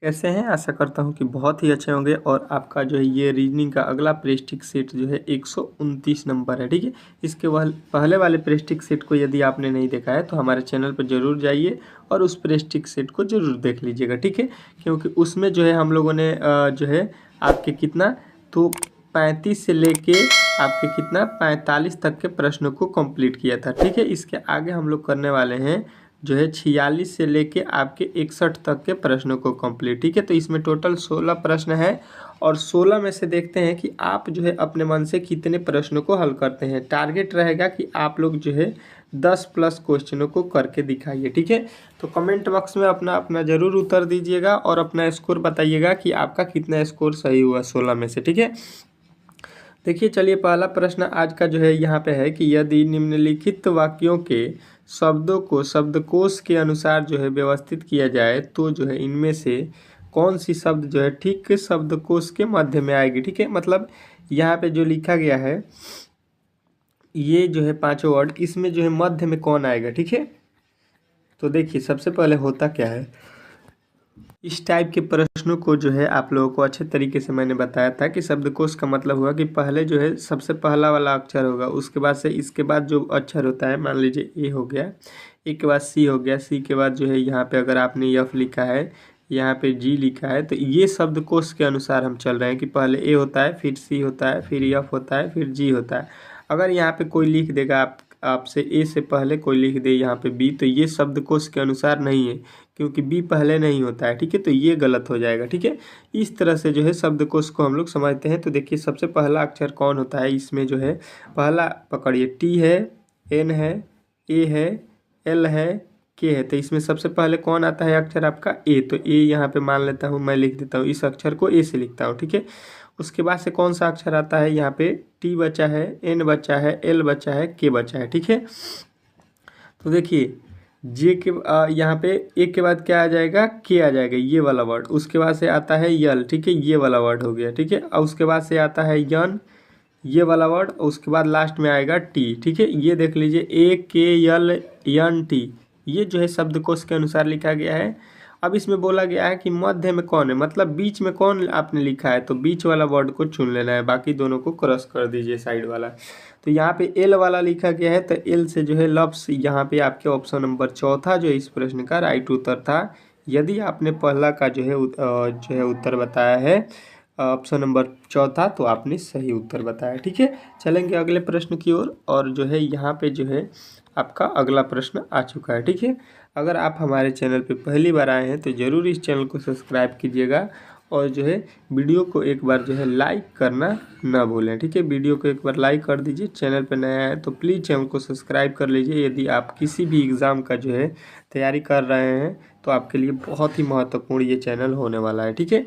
कैसे हैं? आशा करता हूँ कि बहुत ही अच्छे होंगे। और आपका जो है ये रीजनिंग का अगला प्रेस्टिक सेट जो है 129 नंबर है, ठीक है। इसके पहले वाले प्रेस्टिक सेट को यदि आपने नहीं देखा है तो हमारे चैनल पर ज़रूर जाइए और उस प्रेस्टिक सेट को ज़रूर देख लीजिएगा, ठीक है। क्योंकि उसमें जो है हम लोगों ने जो है आपके कितना तो 35 से लेके आपके कितना 45 तक के प्रश्नों को कंप्लीट किया था, ठीक है। इसके आगे हम लोग करने वाले हैं जो है 46 से लेके आपके 61 तक के प्रश्नों को कंप्लीट, ठीक है। तो इसमें टोटल 16 प्रश्न है और 16 में से देखते हैं कि आप जो है अपने मन से कितने प्रश्नों को हल करते हैं। टारगेट रहेगा कि आप लोग जो है 10+ क्वेश्चनों को करके दिखाइए, ठीक है। तो कमेंट बॉक्स में अपना अपना ज़रूर उत्तर दीजिएगा और अपना स्कोर बताइएगा कि आपका कितना स्कोर सही हुआ 16 में से, ठीक है। देखिए, चलिए पहला प्रश्न आज का जो है यहाँ पे है कि यदि निम्नलिखित वाक्यों के शब्दों को शब्दकोश के अनुसार जो है व्यवस्थित किया जाए तो जो है इनमें से कौन सी शब्द जो है ठीक शब्दकोश के मध्य में आएगी, ठीक है। मतलब यहाँ पे जो लिखा गया है ये जो है पांचों वर्ड, इसमें जो है मध्य में कौन आएगा, ठीक है। तो देखिए, सबसे पहले होता क्या है, इस टाइप के प्रश्नों को जो है आप लोगों को अच्छे तरीके से मैंने बताया था कि शब्दकोश का मतलब हुआ कि पहले जो है सबसे पहला वाला अक्षर होगा, उसके बाद से इसके बाद जो अक्षर होता है, मान लीजिए ए हो गया, ए के बाद सी हो गया, सी के बाद जो है यहाँ पे अगर आपने एफ लिखा है, यहाँ पे जी लिखा है, तो ये शब्दकोश के अनुसार हम चल रहे हैं कि पहले ए होता है, फिर सी होता है, फिर एफ होता है, फिर जी होता है। अगर यहाँ पे कोई लिख देगा आपसे ए से पहले कोई लिख दे यहाँ पे बी, तो ये शब्दकोश के अनुसार नहीं है, क्योंकि बी पहले नहीं होता है, ठीक है। तो ये गलत हो जाएगा, ठीक है। इस तरह से जो है शब्दकोश को हम लोग समझते हैं। तो देखिए, सबसे पहला अक्षर कौन होता है इसमें जो है, पहला पकड़िए, टी है, एन है, ए है, एल है, के है। तो इसमें सबसे पहले कौन आता है अक्षर आपका ए, तो ए यहाँ पे मान लेता हूँ, मैं लिख देता हूँ, इस अक्षर को ए से लिखता हूँ, ठीक है। उसके बाद से कौन सा अक्षर आता है, यहाँ पे टी बचा है, एन बचा है, एल बचा है, के बचा है, ठीक है। तो देखिए, जे के यहाँ पे एक के बाद क्या आ जाएगा, के आ जाएगा, ये वाला वर्ड। उसके बाद से आता है यल, ठीक है, ये वाला वर्ड हो गया, ठीक है। और उसके बाद से आता है यन, ये वाला वर्ड। और उसके बाद लास्ट में आएगा टी, ठीक है। ये देख लीजिए, ए के यल यन टी, ये जो है शब्दकोश के अनुसार लिखा गया है। अब इसमें बोला गया है कि मध्य में कौन है, मतलब बीच में कौन आपने लिखा है, तो बीच वाला वर्ड को चुन लेना है, बाकी दोनों को क्रॉस कर दीजिए साइड वाला। तो यहाँ पे एल वाला लिखा गया है, तो एल से जो है लफ्स, यहाँ पे आपके ऑप्शन नंबर चौथा जो इस प्रश्न का राइट उत्तर था। यदि आपने पहला का जो है उत्तर बताया है ऑप्शन नंबर चौथा, तो आपने सही उत्तर बताया, ठीक है। चलेंगे अगले प्रश्न की ओर। और जो है यहाँ पे जो है आपका अगला प्रश्न आ चुका है, ठीक है। अगर आप हमारे चैनल पे पहली बार आए हैं तो ज़रूर इस चैनल को सब्सक्राइब कीजिएगा और जो है वीडियो को एक बार जो है लाइक करना ना भूलें, ठीक है। वीडियो को एक बार लाइक कर दीजिए। चैनल पे नया है तो प्लीज़ चैनल को सब्सक्राइब कर लीजिए। यदि आप किसी भी एग्ज़ाम का जो है तैयारी कर रहे हैं तो आपके लिए बहुत ही महत्वपूर्ण ये चैनल होने वाला है, ठीक है।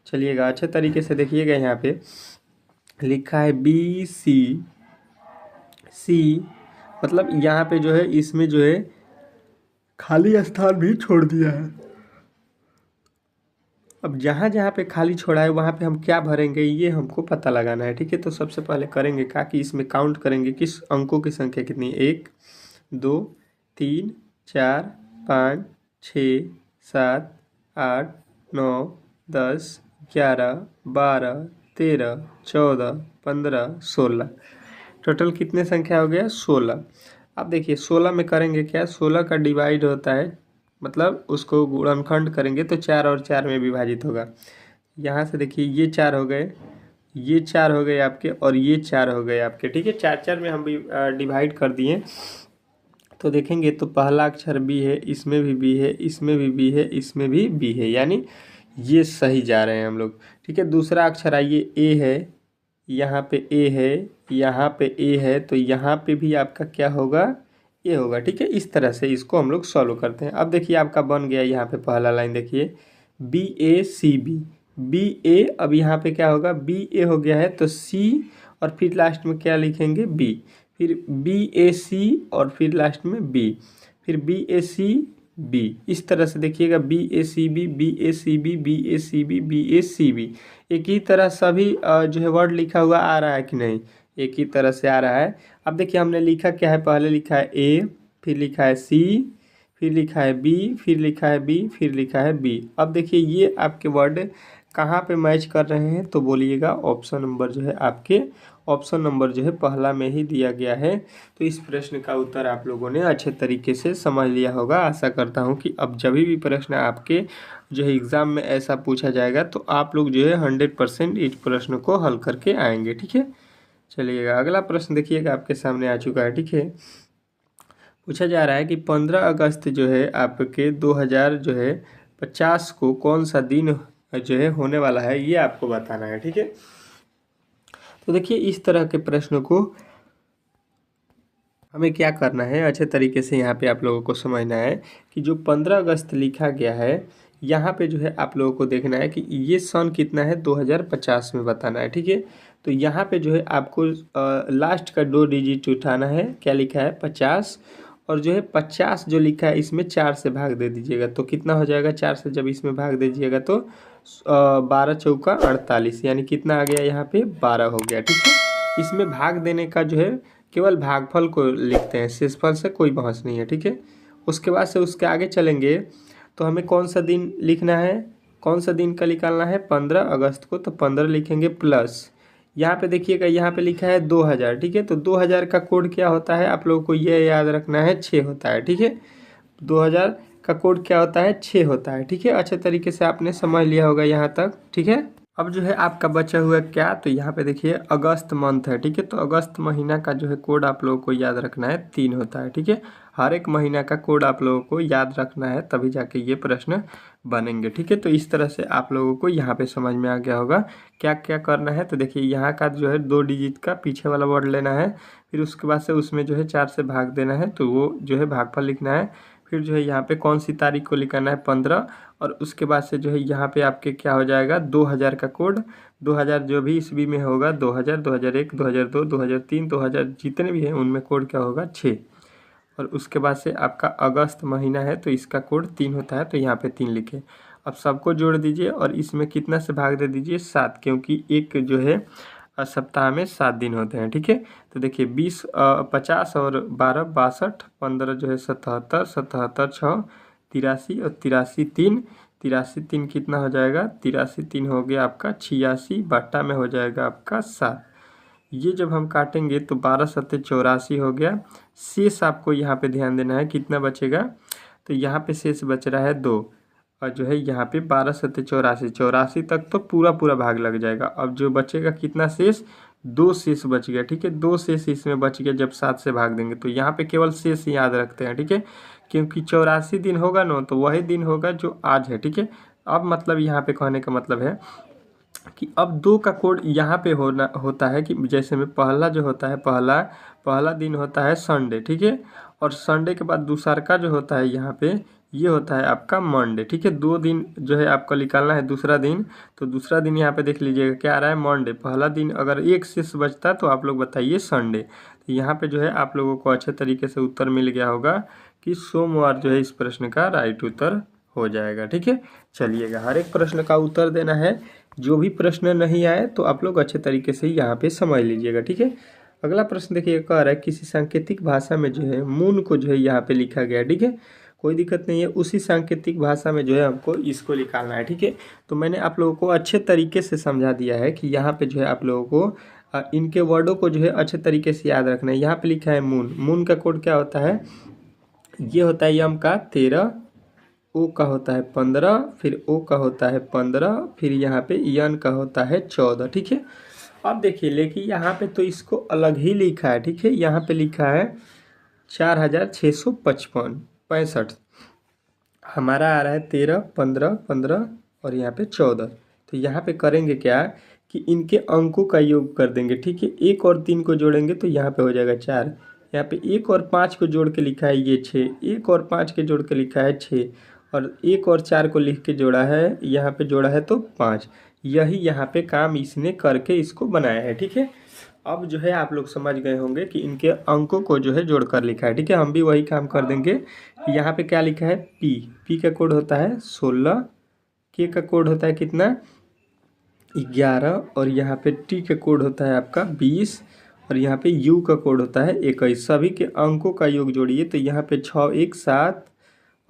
चलिएगा, अच्छे तरीके से देखिएगा, यहाँ पे लिखा है बी सी सी, मतलब यहाँ पे जो है इसमें जो है खाली स्थान भी छोड़ दिया है। अब जहाँ जहाँ पे खाली छोड़ा है वहाँ पे हम क्या भरेंगे, ये हमको पता लगाना है, ठीक है। तो सबसे पहले करेंगे क्या कि इसमें काउंट करेंगे किस अंकों की संख्या कितनी है, 1 2 3 4 5 6 7 8 9 10 11 12 13 14 15 16, टोटल कितने संख्या हो गया, 16। अब देखिए 16 में करेंगे क्या, 16 का डिवाइड होता है, मतलब उसको गुणनखंड करेंगे तो 4 और 4 में विभाजित होगा। यहाँ से देखिए, ये 4 हो गए, ये 4 हो गए आपके, और ये 4 हो गए आपके, ठीक है। 4 4 में हम भी डिवाइड कर दिए। तो देखेंगे तो पहला अक्षर बी है, इसमें भी बी है, इसमें भी बी है, इसमें भी बी है, यानी ये सही जा रहे हैं हम लोग, ठीक है। दूसरा अक्षर आइए ए है, यहाँ पे ए है, यहाँ पे ए है, तो यहाँ पे भी आपका क्या होगा, ये होगा, ठीक है। इस तरह से इसको हम लोग सॉल्व करते हैं। अब देखिए आपका बन गया यहाँ पे पहला लाइन, देखिए बी ए सी बी, बी ए, अब यहाँ पे क्या होगा, बी ए हो गया है तो सी, और फिर लास्ट में क्या लिखेंगे, बी, फिर बी ए सी, और फिर लास्ट में बी, फिर बी ए सी बी। इस तरह से देखिएगा, बी ए सी बी, बी ए सी बी, बी ए सी बी, बी ए सी बी, एक ही तरह सभी जो है वर्ड लिखा हुआ आ रहा है कि नहीं, एक ही तरह से आ रहा है। अब देखिए हमने लिखा क्या है, पहले लिखा है ए, फिर लिखा है सी, फिर लिखा है बी, फिर लिखा है बी, फिर लिखा है बी। अब देखिए ये आपके वर्ड कहाँ पे मैच कर रहे हैं, तो बोलिएगा ऑप्शन नंबर जो है आपके, ऑप्शन नंबर जो है पहला में ही दिया गया है। तो इस प्रश्न का उत्तर आप लोगों ने अच्छे तरीके से समझ लिया होगा। आशा करता हूँ कि अब जब भी प्रश्न आपके जो है एग्ज़ाम में ऐसा पूछा जाएगा तो आप लोग जो है 100% इस प्रश्न को हल करके आएंगे। ठीक है, चलिएगा अगला प्रश्न देखिएगा आपके सामने आ चुका है। ठीक है, पूछा जा रहा है कि 15 अगस्त जो है आपके 2000 जो है 50 को कौन सा दिन जो है होने वाला है, ये आपको बताना है। ठीक है, तो देखिए इस तरह के प्रश्नों को हमें क्या करना है, अच्छे तरीके से यहाँ पे आप लोगों को समझना है कि जो 15 अगस्त लिखा गया है यहाँ पे जो है आप लोगों को देखना है कि ये सन कितना है, 2050 में बताना है। ठीक है, तो यहाँ पे जो है आपको लास्ट का 2 डिजिट उठाना है। क्या लिखा है, 50, और जो है 50 जो लिखा है इसमें 4 से भाग दे दीजिएगा तो कितना हो जाएगा, 4 से जब इसमें भाग दीजिएगा तो 12 चौका 48, यानी कितना आ गया यहाँ पे 12 हो गया। ठीक है, इसमें भाग देने का जो है केवल भागफल को लिखते हैं, शेषफल से कोई बहस नहीं है। ठीक है, उसके बाद से उसके आगे चलेंगे तो हमें कौन सा दिन लिखना है, कौन सा दिन का निकालना है, 15 अगस्त को, तो 15 लिखेंगे प्लस यहाँ पे देखिएगा यहाँ पे लिखा है 2000। ठीक है, तो 2000 का कोड क्या होता है आप लोगों को ये याद रखना है, 6 होता है। ठीक है, 2000 का कोड क्या होता है, 6 होता है। ठीक है, अच्छे तरीके से आपने समझ लिया होगा यहाँ तक। ठीक है, अब जो है आपका बचा हुआ क्या, तो यहाँ पे देखिए अगस्त मंथ है। ठीक है, तो अगस्त महीना का जो है कोड आप लोगों को याद रखना है, 3 होता है। ठीक है, हर एक महीना का कोड आप लोगों को याद रखना है, तभी जाके ये प्रश्न बनेंगे। ठीक है, तो इस तरह से आप लोगों को यहाँ पे समझ में आ गया होगा क्या क्या करना है। तो देखिए यहाँ का जो है 2 डिजिट का पीछे वाला वर्ड लेना है, फिर उसके बाद से उसमें जो है 4 से भाग देना है, तो वो जो है भागफल लिखना है। फिर जो है यहाँ पे कौन सी तारीख को लिखना है, 15, और उसके बाद से जो है यहाँ पे आपके क्या हो जाएगा, 2000 का कोड, 2000 जो भी ईस्वी में होगा, 2000, 2001, 2002, 2003, 2000 जितने भी हैं उनमें कोड क्या होगा, 6। और उसके बाद से आपका अगस्त महीना है तो इसका कोड 3 होता है, तो यहाँ पे 3 लिखे। अब सबको जोड़ दीजिए और इसमें कितना से भाग दे दीजिए, 7, क्योंकि एक जो है सप्ताह में 7 दिन होते हैं। ठीक है, तो देखिए 20 50 और 12 62, 15 जो है 77, 77 6 83, और 83 3, 83 3 कितना हो जाएगा, 83 3 हो गया आपका 86, बाटा में हो जाएगा आपका 7। ये जब हम काटेंगे तो 12 सत्ते 84 हो गया। शेष आपको यहाँ पे ध्यान देना है कितना बचेगा, तो यहाँ पे शेष बच रहा है 2, और जो है यहाँ पे 12 सत्ते 84, 84 तक तो पूरा पूरा भाग लग जाएगा। अब जो बचेगा कितना शेष, 2 शेष बच गया। ठीक है, 2 शेष इसमें बच गया जब 7 से भाग देंगे, तो यहाँ पे केवल शेष याद रखते हैं। ठीक है, क्योंकि 84 दिन होगा ना तो वही दिन होगा जो आज है। ठीक है, अब मतलब यहाँ पे कहने का मतलब है कि अब 2 का कोड यहाँ पे होता है कि जैसे में पहला जो होता है, पहला दिन होता है संडे। ठीक है, और संडे के बाद दूसरा का जो होता है यहाँ पे ये होता है आपका मंडे। ठीक है, 2 दिन जो है आपको निकालना है दूसरा दिन, तो दूसरा दिन यहाँ पे देख लीजिएगा क्या आ रहा है, मंडे। पहला दिन अगर एक शेष बचता तो आप लोग बताइए संडे। तो यहाँ पे जो है आप लोगों को अच्छे तरीके से उत्तर मिल गया होगा कि सोमवार जो है इस प्रश्न का राइट उत्तर हो जाएगा। ठीक है, चलिएगा हर एक प्रश्न का उत्तर देना है, जो भी प्रश्न नहीं आए तो आप लोग अच्छे तरीके से यहाँ पे समझ लीजिएगा। ठीक है, अगला प्रश्न देखिए कह रहा है किसी सांकेतिक भाषा में जो है मून को जो है यहाँ पे लिखा गया है। ठीक है, कोई दिक्कत नहीं है, उसी सांकेतिक भाषा में जो है हमको इसको निकालना है। ठीक है, तो मैंने आप लोगों को अच्छे तरीके से समझा दिया है कि यहाँ पे जो है आप लोगों को इनके वर्डों को जो है अच्छे तरीके से याद रखना है। यहाँ पे लिखा है मून, मून का कोड क्या होता है, ये होता है यम का 13, ओ का होता है 15, फिर ओ का होता है 15, फिर यहाँ पे यन का होता है 14। ठीक है, अब देखिए लेकिन यहाँ पे तो इसको अलग ही लिखा है। ठीक है, यहाँ पे लिखा है 4655 हमारा आ रहा है 13 15 15 और यहाँ पे 14। तो यहाँ पे करेंगे क्या कि इनके अंकों का योग कर देंगे। ठीक है, 1 और 3 को जोड़ेंगे तो यहाँ पे हो जाएगा 4, यहाँ पे 1 और 5 को जोड़ के लिखा है ये 6, 1 और 5 के जोड़ के लिखा है 6, और 1 और 4 को लिख के जोड़ा है, यहाँ पे जोड़ा है तो 5। यही यहाँ पे काम इसने करके इसको बनाया है। ठीक है, अब जो है आप लोग समझ गए होंगे कि इनके अंकों को जो है जोड़कर लिखा है। ठीक है, हम भी वही काम कर देंगे। यहाँ पे क्या लिखा है, पी का कोड होता है 16, के का कोड होता है कितना 11, और यहाँ पे टी का कोड होता है आपका 20, और यहाँ पे यू का कोड होता है 21। सभी के अंकों का योग जोड़िए तो यहाँ पे 6 1 7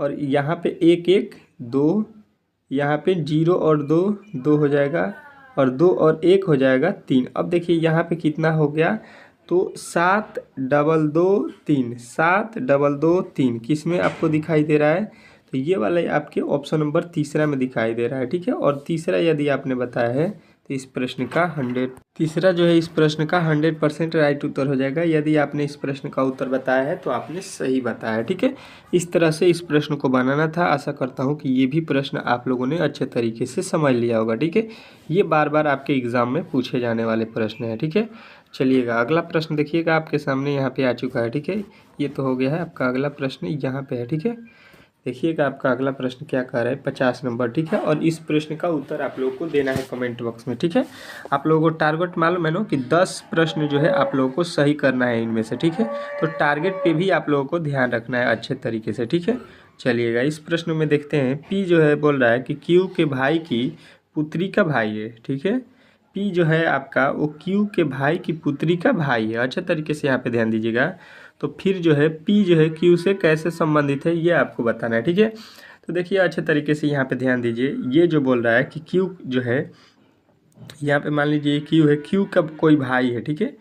और यहाँ पे 1 1 2, यहाँ पे 0 और 2 2 हो जाएगा, और 2 और 1 हो जाएगा 3। अब देखिए यहाँ पे कितना हो गया, तो 7 2 2 3, 7 2 2 3 किस में आपको दिखाई दे रहा है, तो ये वाला आपके ऑप्शन नंबर तीसरा में दिखाई दे रहा है, ठीक है। और तीसरा यदि आपने बताया है तो इस प्रश्न का 100% राइट उत्तर हो जाएगा। यदि आपने इस प्रश्न का उत्तर बताया है तो आपने सही बताया है, ठीक है। इस तरह से इस प्रश्न को बनाना था। आशा करता हूँ कि ये भी प्रश्न आप लोगों ने अच्छे तरीके से समझ लिया होगा, ठीक है। ये बार बार आपके एग्ज़ाम में पूछे जाने वाले प्रश्न हैं, ठीक है। चलिएगा अगला प्रश्न देखिएगा, आपके सामने यहाँ पे आ चुका है, ठीक है। ये तो हो गया है, आपका अगला प्रश्न यहाँ पे है, ठीक है। देखिएगा आपका अगला प्रश्न क्या कह रहा है, 50 नंबर, ठीक है। और इस प्रश्न का उत्तर आप लोगों को देना है कमेंट बॉक्स में, ठीक है। आप लोगों को टारगेट मालूम है ना कि 10 प्रश्न जो है आप लोगों को सही करना है इनमें से, ठीक है। तो टारगेट पे भी आप लोगों को ध्यान रखना है अच्छे तरीके से, ठीक है। चलिएगा इस प्रश्न में देखते हैं, पी जो है बोल रहा है कि क्यू के भाई की पुत्री का भाई है, ठीक है। पी जो है आपका वो क्यू के भाई की पुत्री का भाई है। अच्छे तरीके से यहाँ पे ध्यान दीजिएगा। तो फिर जो है पी जो है क्यू से कैसे संबंधित है ये आपको बताना है, ठीक है। तो देखिए अच्छे तरीके से यहाँ पे ध्यान दीजिए। ये जो बोल रहा है कि क्यू जो है, यहाँ पे मान लीजिए क्यू है, क्यू का कोई भाई है, ठीक है।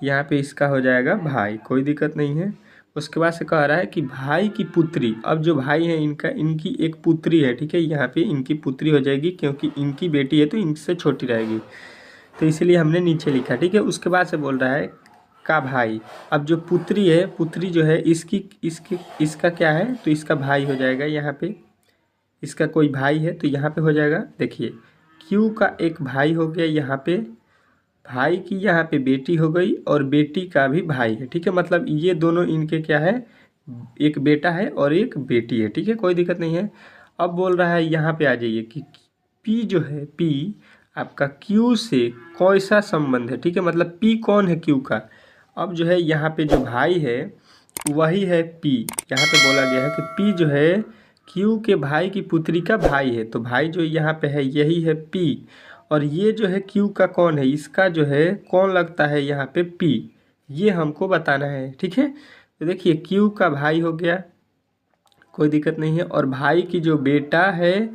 यहाँ पे इसका हो जाएगा भाई, कोई दिक्कत नहीं है। उसके बाद से कह रहा है कि भाई की पुत्री, अब जो भाई है इनका, इनकी एक पुत्री है, ठीक है। यहाँ पे इनकी पुत्री हो जाएगी क्योंकि इनकी बेटी है तो इनसे छोटी रहेगी, तो इसलिए हमने नीचे लिखा, ठीक है। उसके बाद से बोल रहा है का भाई, अब जो पुत्री है, पुत्री जो है इसका क्या है, तो इसका भाई हो जाएगा। यहाँ पे इसका कोई भाई है तो यहाँ पे हो जाएगा, देखिए क्यू का एक भाई हो गया, यहाँ पे भाई की यहाँ पे बेटी हो गई और बेटी का भी भाई है, ठीक है। मतलब ये दोनों इनके क्या है, एक बेटा है और एक बेटी है, ठीक है, कोई दिक्कत नहीं है। अब बोल रहा है यहाँ पे आ जाइए कि पी जो है, पी आपका क्यू से कैसा संबंध है, ठीक है। मतलब पी कौन है क्यू का। अब जो है यहाँ पे जो भाई है वही है पी। यहाँ पे बोला गया है कि पी जो है क्यू के भाई की पुत्री का भाई है, तो भाई जो यहाँ पे है यही है पी। और ये जो है क्यू का कौन है, इसका जो है कौन लगता है यहाँ पे पी, ये हमको बताना है, ठीक है। तो देखिए क्यू का भाई हो गया, कोई दिक्कत नहीं है। और भाई की जो बेटा है,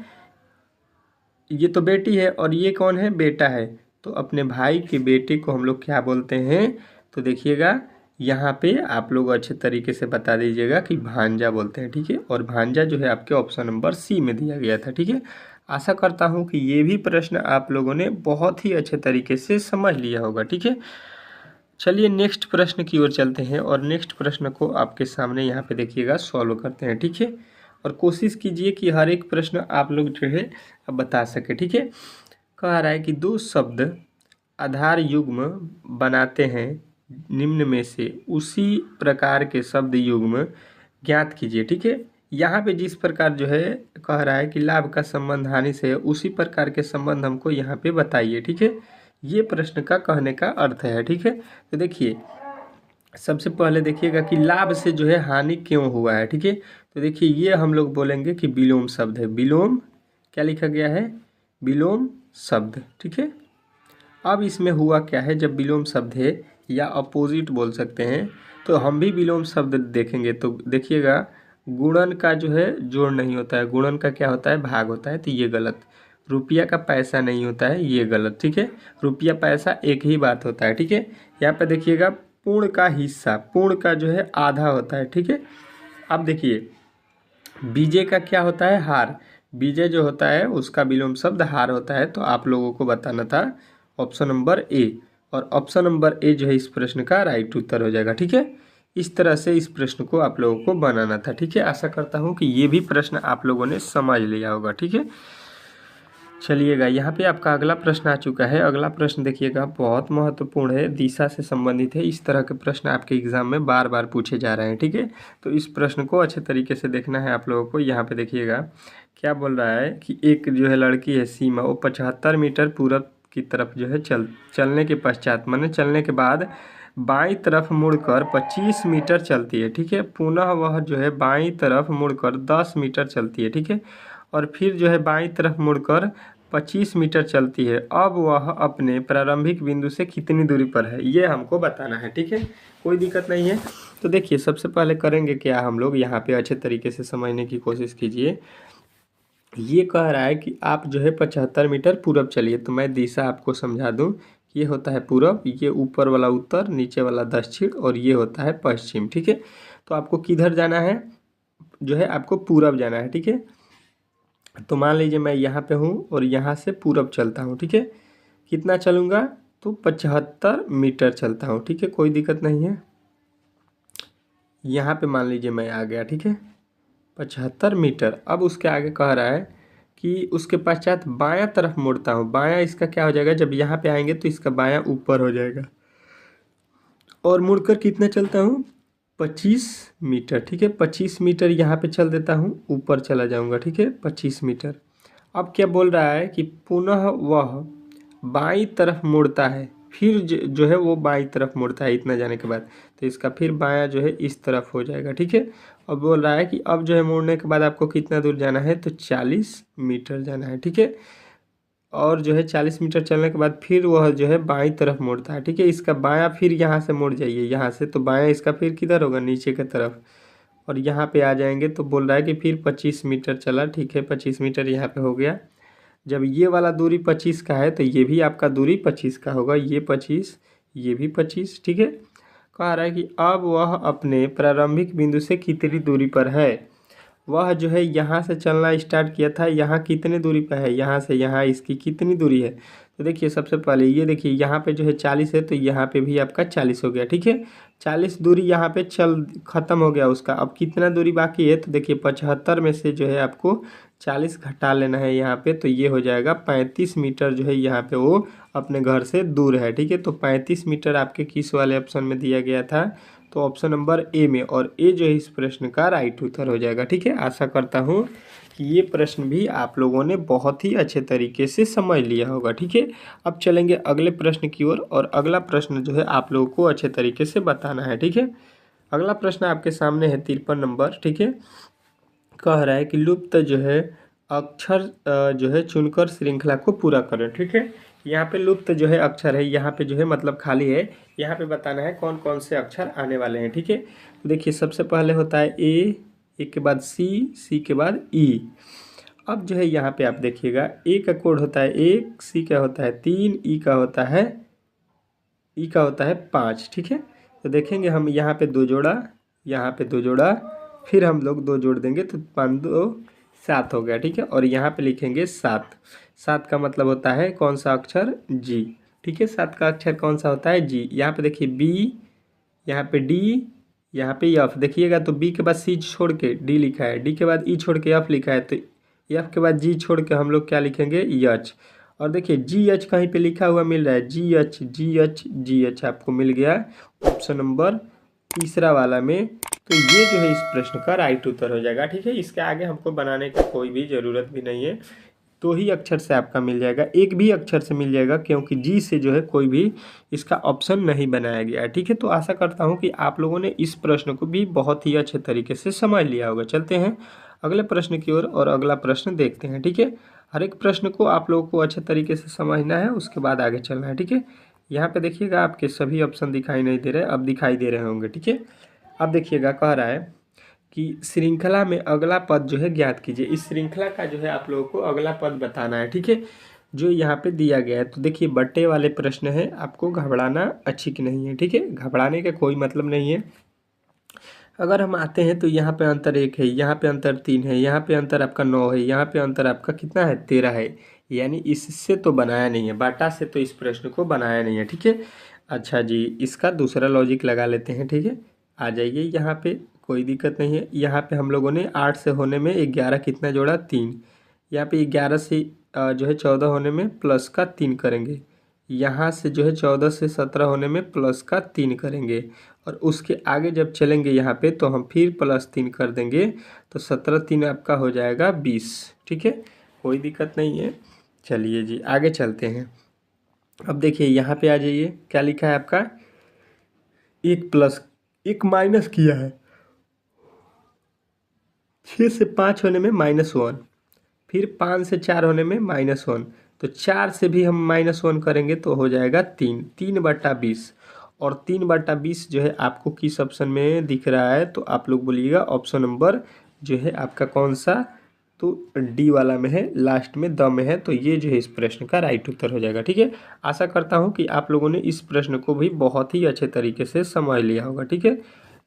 ये तो बेटी है और ये कौन है, बेटा है। तो अपने भाई के बेटे को हम लोग क्या बोलते हैं, तो देखिएगा यहाँ पे आप लोग अच्छे तरीके से बता दीजिएगा कि भांजा बोलते हैं, ठीक है। और भांजा जो है आपके ऑप्शन नंबर सी में दिया गया था, ठीक है। आशा करता हूँ कि ये भी प्रश्न आप लोगों ने बहुत ही अच्छे तरीके से समझ लिया होगा, ठीक है। चलिए नेक्स्ट प्रश्न की ओर चलते हैं और नेक्स्ट प्रश्न को आपके सामने यहाँ पे देखिएगा सॉल्व करते हैं, ठीक है। और कोशिश कीजिए कि हर एक प्रश्न आप लोग जो है बता सके, ठीक है। कह रहा है कि दो शब्द आधार युग्म बनाते हैं, निम्न में से उसी प्रकार के शब्द युग्म ज्ञात कीजिए, ठीक है। यहाँ पे जिस प्रकार जो है कह रहा है कि लाभ का संबंध हानि से है, उसी प्रकार के संबंध हमको यहाँ पे बताइए, ठीक है। ये प्रश्न का कहने का अर्थ है, ठीक है। तो देखिए सबसे पहले देखिएगा कि लाभ से जो है हानि क्यों हुआ है, ठीक है। तो देखिए ये हम लोग बोलेंगे कि विलोम शब्द है, विलोम क्या लिखा गया है, विलोम शब्द, ठीक है। अब इसमें हुआ क्या है, जब विलोम शब्द है या अपोजिट बोल सकते हैं, तो हम भी विलोम शब्द देखेंगे तो देखिएगा गुणन का जो है जोड़ नहीं होता है, गुणन का क्या होता है, भाग होता है, तो ये गलत। रुपया का पैसा नहीं होता है, ये गलत, ठीक है। रुपया पैसा एक ही बात होता है, ठीक है। यहाँ पे देखिएगा पूर्ण का हिस्सा, पूर्ण का जो है आधा होता है, ठीक है। अब देखिए बीजे का क्या होता है, हार, बीजे जो होता है उसका विलोम शब्द हार होता है। तो आप लोगों को बताना था ऑप्शन नंबर ए, और ऑप्शन नंबर ए जो है इस प्रश्न का राइट उत्तर हो जाएगा, ठीक है। इस तरह से इस प्रश्न को आप लोगों को बनाना था, ठीक है। आशा करता हूँ कि ये भी प्रश्न आप लोगों ने समझ लिया होगा, ठीक है। चलिएगा यहाँ पे आपका अगला प्रश्न आ चुका है। अगला प्रश्न देखिएगा बहुत महत्वपूर्ण है, दिशा से संबंधित है। इस तरह के प्रश्न आपके एग्जाम में बार बार पूछे जा रहे हैं, ठीक है। तो इस प्रश्न को अच्छे तरीके से देखना है आप लोगों को। यहाँ पे देखिएगा क्या बोल रहा है कि एक जो है लड़की है सीमा, वो 75 मीटर पूरब की तरफ जो है चलने के पश्चात, माने चलने के बाद बाईं तरफ मुड़कर 25 मीटर चलती है, ठीक है। पुनः वह जो है बाईं तरफ मुड़कर 10 मीटर चलती है, ठीक है। और फिर जो है बाईं तरफ मुड़कर 25 मीटर चलती है, अब वह अपने प्रारंभिक बिंदु से कितनी दूरी पर है, ये हमको बताना है। ठीक है, कोई दिक्कत नहीं है। तो देखिए सबसे पहले करेंगे क्या, हम लोग यहाँ पे अच्छे तरीके से समझने की कोशिश कीजिए। ये कह रहा है कि आप जो है 75 मीटर पूरब चलिए, तो मैं दिशा आपको समझा दूँ। ये होता है पूरब, ये ऊपर वाला उत्तर, नीचे वाला दक्षिण, और ये होता है पश्चिम। ठीक है, तो आपको किधर जाना है, जो है आपको पूरब जाना है। ठीक है, तो मान लीजिए मैं यहाँ पे हूँ और यहाँ से पूरब चलता हूँ। ठीक है, कितना चलूँगा, तो 75 मीटर चलता हूँ। ठीक है, कोई दिक्कत नहीं है। यहाँ पे मान लीजिए मैं आ गया। ठीक है, 75 मीटर। अब उसके आगे कह रहा है कि उसके पश्चात बायां तरफ मुड़ता हूँ। बायां इसका क्या हो जाएगा, जब यहाँ पे आएंगे तो इसका बायां ऊपर हो जाएगा, और मुड़कर कितना चलता हूँ, 25 मीटर। ठीक है, 25 मीटर यहाँ पे चल देता हूँ, ऊपर चला जाऊँगा। ठीक है, 25 मीटर। अब क्या बोल रहा है कि पुनः वह बाईं तरफ मुड़ता है, फिर जो है वो बाईं तरफ मुड़ता है इतना जाने के बाद, तो इसका फिर बायां जो है इस तरफ हो जाएगा। ठीक है, अब बोल रहा है कि अब जो है मुड़ने के बाद आपको कितना दूर जाना है, तो 40 मीटर जाना है। ठीक है, और जो है 40 मीटर चलने के बाद फिर वह जो है बाईं तरफ मुड़ता है। ठीक है, इसका बायां फिर यहाँ से मुड़ जाइए, यहाँ से, तो बायां इसका फिर किधर होगा, नीचे की तरफ, और यहाँ पे आ जाएंगे। तो बोल रहा है कि फिर 25 मीटर चला। ठीक है, 25 मीटर यहाँ पे हो गया। जब ये वाला दूरी 25 का है तो ये भी आपका दूरी 25 का होगा, ये 25, ये भी 25। ठीक है, कह रहा है कि अब वह अपने प्रारंभिक बिंदु से कितनी दूरी पर है। वह जो है यहाँ से चलना स्टार्ट किया था, यहाँ कितने दूरी पर है, यहाँ से यहाँ इसकी कितनी दूरी है। तो देखिए सबसे पहले ये देखिए यहाँ पे जो है 40 है, तो यहाँ पे भी आपका 40 हो गया। ठीक है, 40 दूरी यहाँ पे चल ख़त्म हो गया उसका। अब कितना दूरी बाकी है, तो देखिए 75 में से जो है आपको 40 घटा लेना है यहाँ पे, तो ये हो जाएगा 35 मीटर जो है यहाँ पे वो अपने घर से दूर है। ठीक है, तो 35 मीटर आपके किस वाले ऑप्शन में दिया गया था, तो ऑप्शन नंबर ए में, और ए जो है इस प्रश्न का राइट उत्तर हो जाएगा। ठीक है, आशा करता हूँ कि ये प्रश्न भी आप लोगों ने बहुत ही अच्छे तरीके से समझ लिया होगा। ठीक है, अब चलेंगे अगले प्रश्न की ओर, और अगला प्रश्न जो है आप लोगों को अच्छे तरीके से बताना है। ठीक है, अगला प्रश्न आपके सामने है 53 नंबर। ठीक है, कह रहा है कि लुप्त जो है अक्षर जो है चुनकर श्रृंखला को पूरा करें। ठीक है, यहाँ पे लुप्त जो है अक्षर है, यहाँ पे जो है मतलब खाली है, यहाँ पे बताना है कौन कौन से अक्षर आने वाले हैं। ठीक है, तो देखिए सबसे पहले होता है ए के बाद सी के बाद ई। अब जो है यहाँ पे आप देखिएगा, ए का कोड होता है 1, सी का होता है 3, ई का होता है 5। ठीक है, तो देखेंगे हम यहाँ पे 2 जोड़ा, यहाँ पे 2 जोड़ा, फिर हम लोग 2 जोड़ देंगे तो 5 2 7 हो गया। ठीक है, और यहाँ पे लिखेंगे 7। 7 का मतलब होता है कौन सा अक्षर, जी। ठीक है, 7 का अक्षर कौन सा होता है, जी। यहाँ पे देखिए बी, यहाँ पे डी, यहाँ पे एफ। देखिएगा तो बी के बाद सी छोड़ के डी लिखा है, डी के बाद ई छोड़ के एफ लिखा है, तो एफ के बाद जी छोड़ के हम लोग क्या लिखेंगे, एच। और देखिए जी एच कहीं पे लिखा हुआ मिल रहा है, जी H G H G H आपको मिल गया ऑप्शन नंबर तीसरा वाला में। तो ये जो है इस प्रश्न का राइट उत्तर हो जाएगा। ठीक है, इसके आगे हमको बनाने की कोई भी ज़रूरत भी नहीं है, 2 ही अक्षर से आपका मिल जाएगा, एक भी अक्षर से मिल जाएगा, क्योंकि जी से जो है कोई भी इसका ऑप्शन नहीं बनाया गया है। ठीक है, तो आशा करता हूँ कि आप लोगों ने इस प्रश्न को भी बहुत ही अच्छे तरीके से समझ लिया होगा। चलते हैं अगले प्रश्न की ओर, और अगला प्रश्न देखते हैं। ठीक है, हर एक प्रश्न को आप लोगों को अच्छे तरीके से समझना है, उसके बाद आगे चलना है। ठीक है, यहाँ पे देखिएगा आपके सभी ऑप्शन दिखाई नहीं दे रहे, अब दिखाई दे रहे होंगे। ठीक है, अब देखिएगा कह रहा है कि श्रृंखला में अगला पद जो है ज्ञात कीजिए। इस श्रृंखला का जो है आप लोगों को अगला पद बताना है। ठीक है, जो यहाँ पे दिया गया है। तो देखिए बट्टे वाले प्रश्न है, आपको घबराना अच्छी की नहीं है। ठीक है, घबराने का कोई मतलब नहीं है। अगर हम आते हैं तो यहाँ पे अंतर 1 है, यहाँ पे अंतर 3 है, यहाँ पे अंतर आपका 9 है, यहाँ पे अंतर आपका कितना है, 13 है। यानी इससे तो बनाया नहीं है, बाटा से तो इस प्रश्न को बनाया नहीं है। ठीक है, अच्छा जी, इसका दूसरा लॉजिक लगा लेते हैं। ठीक है, आ जाइए यहाँ पे, कोई दिक्कत नहीं है। यहाँ पे हम लोगों ने 8 से होने में 11 कितना जोड़ा, 3। यहाँ पे 11 से जो है 14 होने में प्लस का 3 करेंगे। यहाँ से जो है 14 से 17 होने में प्लस का 3 करेंगे, और उसके आगे जब चलेंगे यहाँ पे तो हम फिर प्लस 3 कर देंगे, तो 17 3 आपका हो जाएगा 20। ठीक है, कोई दिक्कत नहीं है। चलिए जी आगे चलते हैं। अब देखिए यहाँ पे आ जाइए, क्या लिखा है आपका, एक प्लस एक माइनस किया है, 6 से 5 होने में -1, फिर 5 से 4 होने में -1, तो 4 से भी हम -1 करेंगे तो हो जाएगा 3, 3/20। और 3/20 जो है आपको किस ऑप्शन में दिख रहा है, तो आप लोग बोलिएगा ऑप्शन नंबर जो है आपका कौन सा, तो डी वाला में है, लास्ट में द में है, तो ये जो है इस प्रश्न का राइट उत्तर हो जाएगा। ठीक है, आशा करता हूँ कि आप लोगों ने इस प्रश्न को भी बहुत ही अच्छे तरीके से समझ लिया होगा। ठीक है,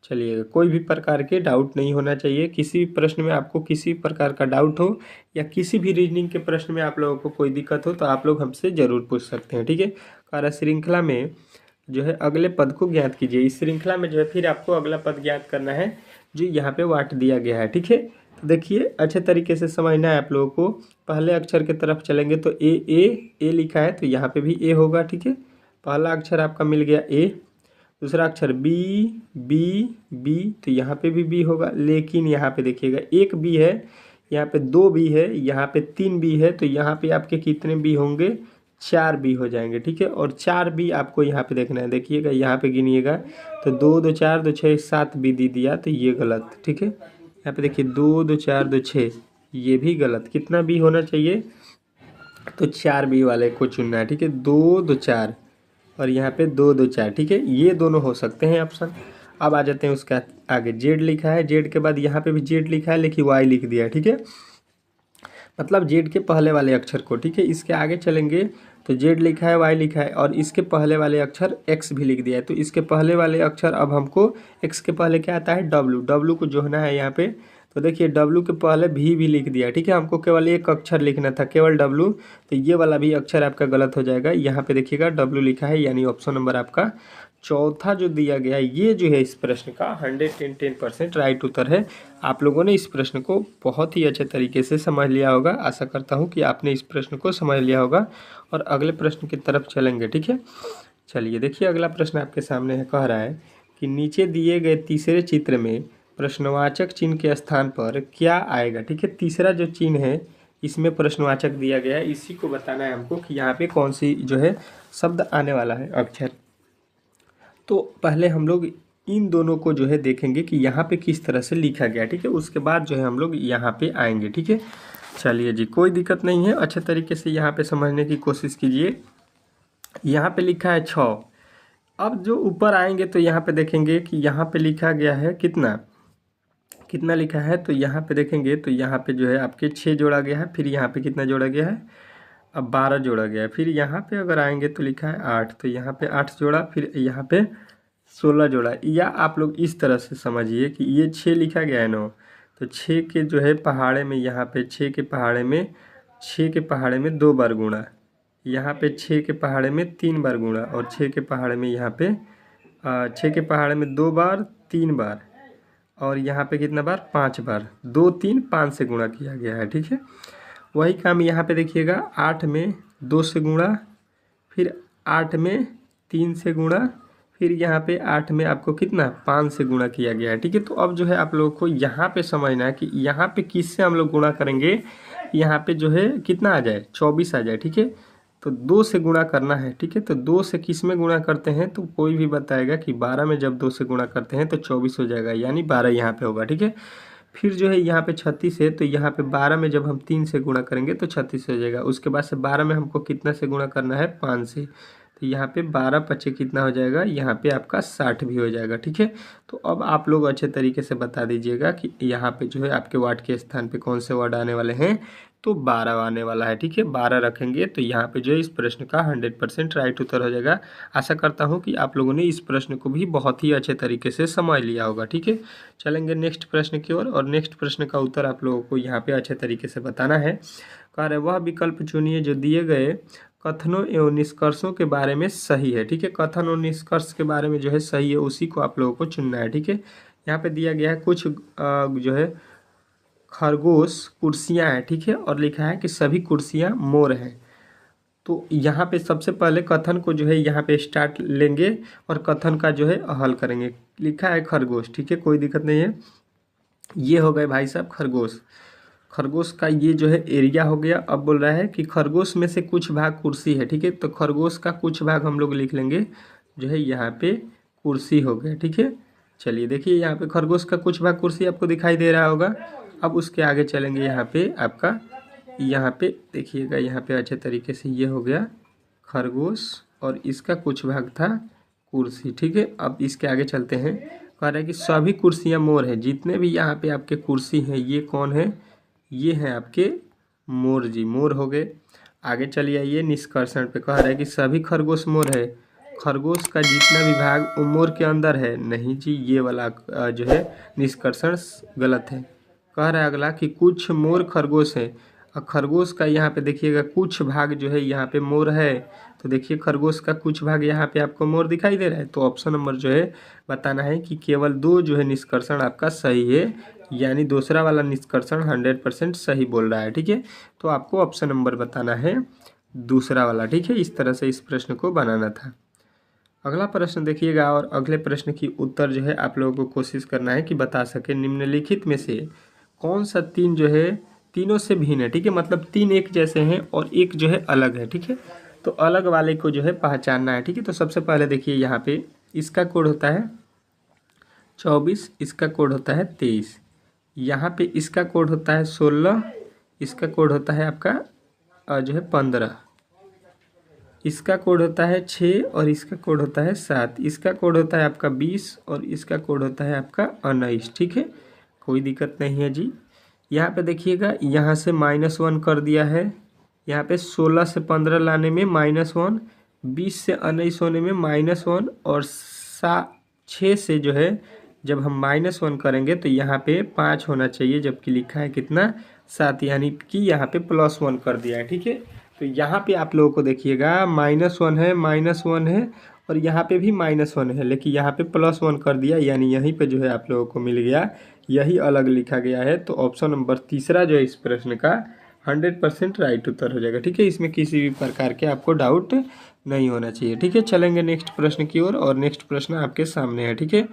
चलिए, कोई भी प्रकार के डाउट नहीं होना चाहिए। किसी भी प्रश्न में आपको किसी प्रकार का डाउट हो या किसी भी रीजनिंग के प्रश्न में आप लोगों को कोई दिक्कत हो तो आप लोग हमसे ज़रूर पूछ सकते हैं। ठीक है, कार्य श्रृंखला में जो है अगले पद को ज्ञात कीजिए। इस श्रृंखला में जो है फिर आपको अगला पद ज्ञात करना है जो यहाँ पे वाट दिया गया है। ठीक है, तो देखिए अच्छे तरीके से समझना है आप लोगों को। पहले अक्षर की तरफ चलेंगे तो ए लिखा है तो यहाँ पे भी ए होगा। ठीक है, पहला अक्षर आपका मिल गया ए, दूसरा अक्षर बी बी तो यहाँ पे भी बी होगा, लेकिन यहाँ पे देखिएगा एक बी है, यहाँ पे 2 बी है, यहाँ पे 3 बी है, तो यहाँ पे आपके कितने बी होंगे, 4 बी हो जाएंगे। ठीक है, और 4 बी आपको यहाँ पे देखना है। देखिएगा यहाँ पे गिनिएगा तो 2 2 4 2 6 7 बी दे दिया, तो ये गलत। ठीक है, यहाँ पे देखिए 2 2 4 2 6, ये भी गलत। कितना बी होना चाहिए, तो 4 बी वाले को चुनना है। ठीक है, 2 2 4 और यहाँ पे 2 2 4। ठीक है, ये दोनों हो सकते हैं ऑप्शन। अब आ जाते हैं उसका आगे, जेड लिखा है, जेड के बाद यहाँ पे भी जेड लिखा है लेकिन वाई लिख दिया है। ठीक है, मतलब जेड के पहले वाले अक्षर को। ठीक है, इसके आगे चलेंगे तो जेड लिखा है, वाई लिखा है और इसके पहले वाले अक्षर एक्स भी लिख दिया है। तो इसके पहले वाले अक्षर, अब हमको एक्स के पहले क्या आता है, डब्लू, डब्लू को जोड़ना है यहाँ पे। तो देखिए डब्लू के पहले भी लिख दिया। ठीक है, हमको केवल एक अक्षर लिखना था, केवल डब्लू, तो ये वाला भी अक्षर आपका गलत हो जाएगा। यहाँ पे देखिएगा डब्लू लिखा है, यानी ऑप्शन नंबर आपका चौथा जो दिया गया है, ये जो है इस प्रश्न का 110% राइट उत्तर है। आप लोगों ने इस प्रश्न को बहुत ही अच्छे तरीके से समझ लिया होगा। आशा करता हूँ कि आपने इस प्रश्न को समझ लिया होगा और अगले प्रश्न की तरफ चलेंगे। ठीक है, चलिए देखिए अगला प्रश्न आपके सामने है, कह रहा है कि नीचे दिए गए तीसरे चित्र में प्रश्नवाचक चिन्ह के स्थान पर क्या आएगा। ठीक है, तीसरा जो चिन्ह है इसमें प्रश्नवाचक दिया गया है, इसी को बताना है हमको कि यहाँ पे कौन सी जो है शब्द आने वाला है, अक्षर। तो पहले हम लोग इन दोनों को जो है देखेंगे कि यहाँ पे किस तरह से लिखा गया। ठीक है, उसके बाद जो है हम लोग यहाँ पे आएंगे। ठीक है, चलिए जी, कोई दिक्कत नहीं है, अच्छे तरीके से यहाँ पे समझने की कोशिश कीजिए। यहाँ पे लिखा है 6। अब जो ऊपर आएंगे तो यहाँ पे देखेंगे कि यहाँ पे लिखा गया है कितना कितना लिखा है, तो यहाँ पे देखेंगे तो यहाँ पे जो है आपके 6 जोड़ा गया है, फिर यहाँ पे कितना जोड़ा गया है, अब 12 जोड़ा गया है। फिर यहाँ पे अगर आएंगे तो लिखा है 8, तो यहाँ पे 8 जोड़ा, फिर यहाँ पे 16 जोड़ा। या आप लोग इस तरह से समझिए कि ये 6 लिखा गया है ना, तो 6 के जो है पहाड़े में, यहाँ पे 6 के पहाड़े में 2 बार गुणा, यहाँ पे 6 के पहाड़े में 3 बार गुणा, और 6 के पहाड़े में यहाँ पे 6 के पहाड़े में 2 बार 3 बार, और यहाँ पे कितना बार, 5 बार, 2 3 5 से गुणा किया गया है। ठीक है, वही काम यहाँ पे देखिएगा, 8 में 2 से गुणा, फिर 8 में 3 से गुणा, फिर यहाँ पे 8 में आपको कितना 5 से गुणा किया गया है। ठीक है, तो अब जो है आप लोगों को यहाँ पे समझना है कि यहाँ पे किससे हम लोग गुणा करेंगे, यहाँ पे जो है कितना आ जाए, 24 आ जाए। ठीक है, तो 2 से गुणा करना है। ठीक है, तो 2 से किस में गुणा करते हैं, तो कोई भी बताएगा कि 12 में जब 2 से गुणा करते हैं तो 24 हो जाएगा, यानी 12 यहाँ पे होगा। ठीक है, फिर जो है यहाँ पे 36 है, तो यहाँ पे 12 में जब हम 3 से गुणा करेंगे तो 36 हो जाएगा। उसके बाद से 12 में हमको कितना से गुणा करना है, 5 से, तो यहाँ पे 12 पचे कितना हो जाएगा, यहाँ पे आपका 60 भी हो जाएगा। ठीक है, तो अब आप लोग अच्छे तरीके से बता दीजिएगा कि यहाँ पे जो है आपके वाट के स्थान पे कौन से वर्ड आने वाले हैं, तो 12 आने वाला है। ठीक है, 12 रखेंगे तो यहाँ पे जो है इस प्रश्न का 100% राइट उत्तर हो जाएगा। आशा करता हूँ कि आप लोगों ने इस प्रश्न को भी बहुत ही अच्छे तरीके से समझ लिया होगा। ठीक है, चलेंगे नेक्स्ट प्रश्न की ओर, और नेक्स्ट प्रश्न का उत्तर आप लोगों को यहाँ पे अच्छे तरीके से बताना है। कह रहे वह विकल्प चुनिए जो दिए गए कथनों एवं निष्कर्षों के बारे में सही है। ठीक है, कथन और निष्कर्ष के बारे में जो है सही है, उसी को आप लोगों को चुनना है। ठीक है, यहाँ पे दिया गया है कुछ जो है खरगोश कुर्सियाँ हैं। ठीक है, और लिखा है कि सभी कुर्सियाँ मोर हैं। तो यहाँ पे सबसे पहले कथन को जो है यहाँ पे स्टार्ट लेंगे और कथन का जो है हल करेंगे। लिखा है खरगोश, ठीक है, कोई दिक्कत नहीं है। ये हो गए भाई साहब खरगोश, खरगोश का ये जो है एरिया हो गया। अब बोल रहा है कि खरगोश में से कुछ भाग कुर्सी है। ठीक है, तो खरगोश का कुछ भाग हम लोग लिख लेंगे जो है यहाँ पे कुर्सी हो गया। ठीक है, चलिए देखिए यहाँ पे खरगोश का कुछ भाग कुर्सी आपको दिखाई दे रहा होगा। अब उसके आगे चलेंगे, यहाँ पे आपका यहाँ पे देखिएगा, यहाँ पे अच्छे तरीके से ये हो गया खरगोश और इसका कुछ भाग था कुर्सी। ठीक है, अब इसके आगे चलते हैं। कह रहा है कि सभी कुर्सियाँ मोर है, जितने भी यहाँ पे आपके कुर्सी हैं ये कौन है, ये हैं आपके मोर जी, मोर हो गए। आगे चलिए आइए निष्कर्षण पे। कह रहा है कि सभी खरगोश मोर है, खरगोश का जितना भी भाग वो मोर के अंदर है। नहीं जी, ये वाला जो है निष्कर्षण गलत है। कह रहा है अगला कि कुछ मोर खरगोश है, और खरगोश का यहाँ पे देखिएगा कुछ भाग जो है यहाँ पे मोर है। तो देखिए खरगोश का कुछ भाग यहाँ पे आपको मोर दिखाई दे रहा है। तो ऑप्शन नंबर जो है बताना है कि केवल 2 जो है निष्कर्षण आपका सही है, यानी दूसरा वाला निष्कर्षण 100% सही बोल रहा है। ठीक है, तो आपको ऑप्शन नंबर बताना है दूसरा वाला। ठीक है, इस तरह से इस प्रश्न को बनाना था। अगला प्रश्न देखिएगा, और अगले प्रश्न की उत्तर जो है आप लोगों को कोशिश करना है कि बता सके निम्नलिखित में से कौन सा तीन जो है तीनों से भिन्न है। ठीक है, मतलब 3 एक जैसे हैं और एक जो है अलग है। ठीक है, तो अलग वाले को जो है पहचानना है। ठीक है, तो सबसे पहले देखिए यहाँ पे इसका कोड होता है 24, इसका कोड होता है 23, यहाँ पे इसका कोड होता है 16, इसका कोड होता है आपका जो है 15, इसका कोड होता है 6 और इसका कोड होता है 7, इसका कोड होता है आपका 20 और इसका कोड होता है आपका 19। ठीक है, कोई दिक्कत नहीं है जी। यहाँ पे देखिएगा, यहाँ से -1 कर दिया है, यहाँ पे 16 से 15 लाने में -1, 20 से 19 होने में -1, और 6 से जो है जब हम -1 करेंगे तो यहाँ पे 5 होना चाहिए, जबकि लिखा है कितना 7, यानी कि यहाँ पे +1 कर दिया है। ठीक है, तो यहाँ पे आप लोगों को देखिएगा -1 है, -1 है, और यहाँ पे भी -1 है, लेकिन यहाँ पे +1 कर दिया, यानी यहीं पे जो है आप लोगों को मिल गया, यही अलग लिखा गया है। तो ऑप्शन नंबर तीसरा जो है इस प्रश्न का 100% राइट उत्तर हो जाएगा। ठीक है, इसमें किसी भी प्रकार के आपको डाउट नहीं होना चाहिए। ठीक है, चलेंगे नेक्स्ट प्रश्न की ओर, और नेक्स्ट प्रश्न आपके सामने है। ठीक है,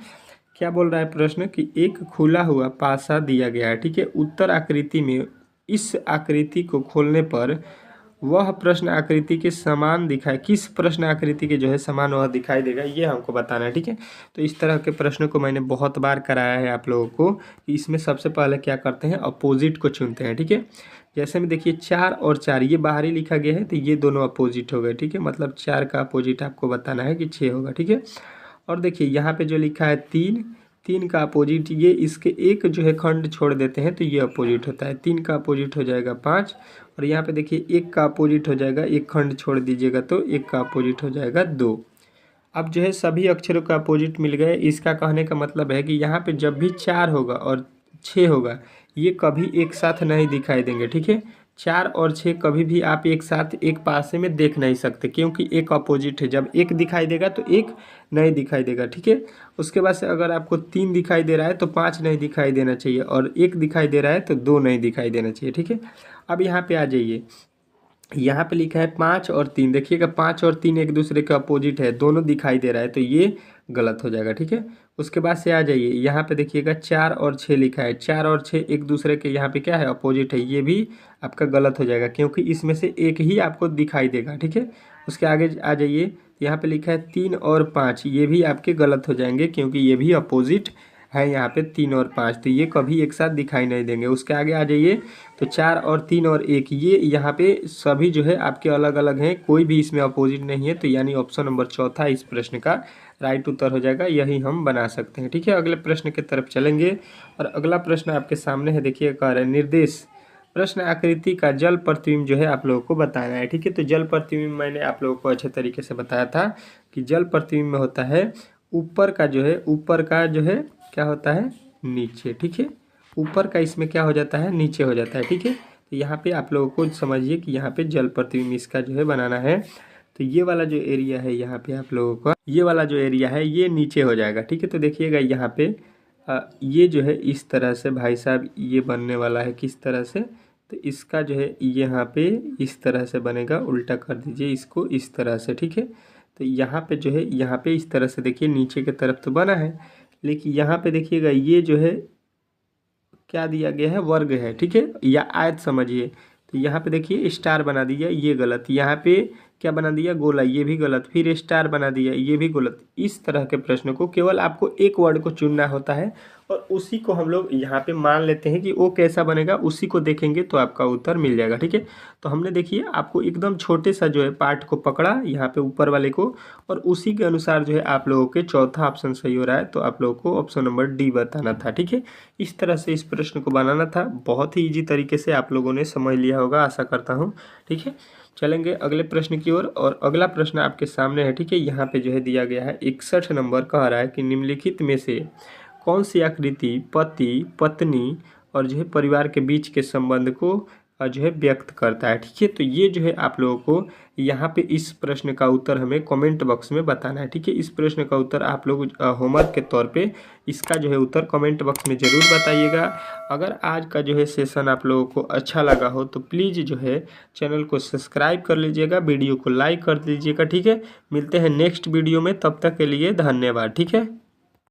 क्या बोल रहा है प्रश्न कि एक खुला हुआ पासा दिया गया है। ठीक है, उत्तर आकृति में इस आकृति को खोलने पर वह प्रश्न आकृति के समान दिखाई, किस प्रश्न आकृति के जो है समान वह दिखाई देगा, ये हमको बताना है। ठीक है, तो इस तरह के प्रश्न को मैंने बहुत बार कराया है आप लोगों को कि इसमें सबसे पहले क्या करते हैं, अपोजिट को चुनते हैं। ठीक है, जैसे में देखिए 4 और 4 ये बाहरी लिखा गया है, तो ये दोनों अपोजिट हो गए। ठीक है, मतलब 4 का अपोजिट आपको बताना है कि 6 होगा। ठीक है, और देखिए यहाँ पे जो लिखा है 3, 3 का अपोजिट, ये इसके एक जो है खंड छोड़ देते हैं तो ये अपोजिट होता है। 3 का अपोजिट हो जाएगा 5, और यहाँ पे देखिए 1 का अपोजिट हो जाएगा, एक खंड छोड़ दीजिएगा तो 1 का अपोजिट हो जाएगा 2। अब जो है सभी अक्षरों का अपोजिट मिल गए। इसका कहने का मतलब है कि यहाँ पे जब भी 4 होगा और 6 होगा, ये कभी एक साथ नहीं दिखाई देंगे। ठीक है, 4 और 6 कभी भी आप एक साथ एक पासे में देख नहीं सकते, क्योंकि एक अपोजिट है। जब एक दिखाई देगा तो एक नहीं दिखाई देगा। ठीक है, उसके बाद से अगर आपको 3 दिखाई दे रहा है तो 5 नहीं दिखाई देना चाहिए, और 1 दिखाई दे रहा है तो 2 नहीं दिखाई देना चाहिए। ठीक है, अब यहाँ पे आ जाइए, यहाँ पे लिखा है 5 और 3, देखिएगा 5 और 3 एक दूसरे के अपोजिट है, दोनों दिखाई दे रहा है, तो ये गलत हो जाएगा। ठीक है, उसके बाद से आ जाइए, यहाँ पे देखिएगा 4 और 6 लिखा है, 4 और 6 एक दूसरे के यहाँ पे क्या है, अपोजिट है, ये भी आपका गलत हो जाएगा, क्योंकि इसमें से एक ही आपको दिखाई देगा। ठीक है, उसके आगे आ जाइए, यहाँ पे लिखा है 3 और 5, ये भी आपके गलत हो जाएंगे, क्योंकि ये भी अपोजिट है यहाँ पे 3 और 5, तो ये कभी एक साथ दिखाई नहीं देंगे। उसके आगे आ जाइए, तो 4 और 3 और 1, ये यहाँ पे सभी जो है आपके अलग अलग हैं, कोई भी इसमें अपोजिट नहीं है, तो यानी ऑप्शन नंबर चौथा इस प्रश्न का राइट उत्तर हो जाएगा, यही हम बना सकते हैं। ठीक है, अगले प्रश्न की तरफ चलेंगे, और अगला प्रश्न आपके सामने है। देखिए कह रहे हैं निर्देश प्रश्न आकृति का जल प्रतिबिंब जो है आप लोगों को बताना है। ठीक है, तो जल प्रतिबिंब मैंने आप लोगों को अच्छे तरीके से बताया था कि जल प्रतिबिंब में होता है ऊपर का जो है, ऊपर का जो है क्या होता है, नीचे। ठीक है, ऊपर का इसमें क्या हो जाता है, नीचे हो जाता है। ठीक है, तो यहाँ पे आप लोगों को समझिए कि यहाँ पे जल प्रतिबिंब इसका जो है बनाना है। तो ये वाला जो एरिया है यहाँ पे आप लोगों का, ये वाला जो एरिया है ये नीचे हो जाएगा। ठीक है, तो देखिएगा यहाँ पे ये जो है इस तरह से भाई साहब ये बनने वाला है, किस तरह से, तो इसका जो है यहाँ पे इस तरह से बनेगा, उल्टा कर दीजिए इसको इस तरह से। ठीक है, तो यहाँ पे जो है, यहाँ पे इस तरह से देखिए नीचे की तरफ तो बना है, लेकिन यहाँ पे देखिएगा ये जो है क्या दिया गया है, वर्ग है। ठीक है, या आयत समझिए, तो यहाँ पे देखिए स्टार बना दीजिए, ये गलत, यहाँ पे क्या बना दिया, गोला, ये भी गलत, फिर स्टार बना दिया, ये भी गलत। इस तरह के प्रश्न को केवल आपको एक वर्ड को चुनना होता है और उसी को हम लोग यहाँ पे मान लेते हैं कि वो कैसा बनेगा, उसी को देखेंगे तो आपका उत्तर मिल जाएगा। ठीक है, तो हमने देखिए आपको एकदम छोटे सा जो है पार्ट को पकड़ा यहाँ पे ऊपर वाले को, और उसी के अनुसार जो है आप लोगों के चौथा ऑप्शन सही हो रहा है, तो आप लोगों को ऑप्शन नंबर डी बताना था। ठीक है, इस तरह से इस प्रश्न को बनाना था। बहुत ही ईजी तरीके से आप लोगों ने समझ लिया होगा, आशा करता हूँ। ठीक है, चलेंगे अगले प्रश्न की ओर, और अगला प्रश्न आपके सामने है। ठीक है, यहाँ पे जो है दिया गया है 61 नंबर, कह रहा है कि निम्नलिखित में से कौन सी आकृति पति पत्नी और जो है परिवार के बीच के संबंध को जो है व्यक्त करता है। ठीक है, तो ये जो है आप लोगों को यहाँ पे इस प्रश्न का उत्तर हमें कमेंट बॉक्स में बताना है। ठीक है, इस प्रश्न का उत्तर आप लोग होमवर्क के तौर पे इसका जो है उत्तर कमेंट बॉक्स में ज़रूर बताइएगा। अगर आज का जो है सेशन आप लोगों को अच्छा लगा हो तो प्लीज़ जो है चैनल को सब्सक्राइब कर लीजिएगा, वीडियो को लाइक कर दीजिएगा। ठीक है, मिलते हैं नेक्स्ट वीडियो में, तब तक के लिए धन्यवाद। ठीक है।